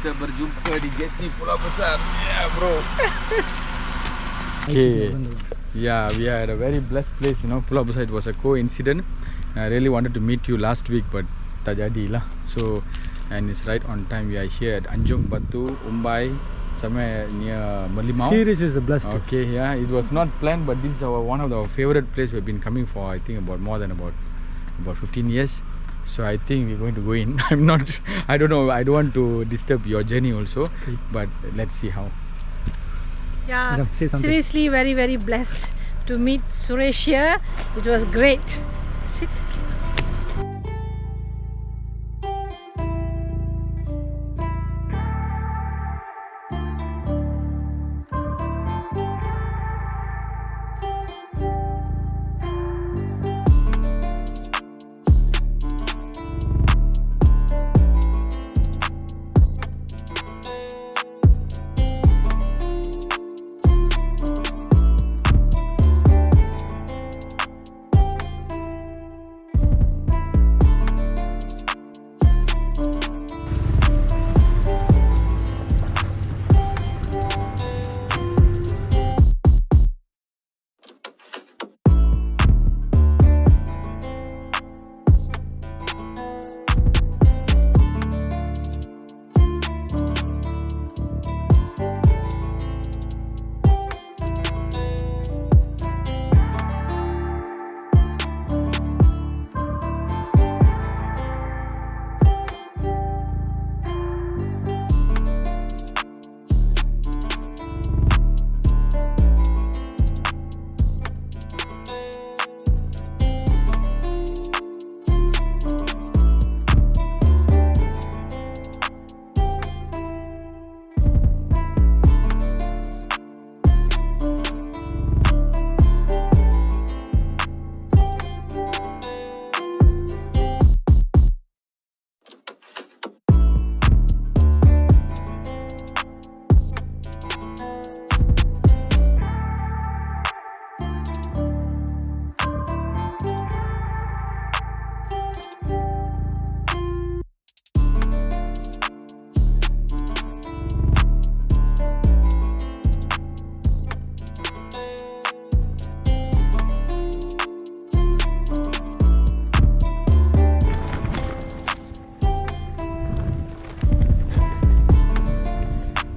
kita berjumpa di jeti Pulau Besar. Yeah, bro. Okay. Yeah, we are at a very blessed place, you know. Pulau Besar, it was a coincidence. I really wanted to meet you last week, but tak jadi lah. So, and it's right on time. We are here at Anjung Batu, Umbai, somewhere near Merlimau. Seriously, it's a blessing. Okay, yeah, it was not planned, but this is one of our favorite place we've been coming for. I think about more than about 15 years. So I think we're going to go in. I don't know. I don't want to disturb your journey also, okay. But let's see how. Yeah, Madam, say something. seriously very very blessed to meet Suresh here. It was great. Sit.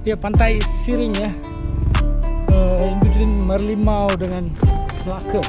Dia pantai Siring ya, in between Merlimau dengan Melaka.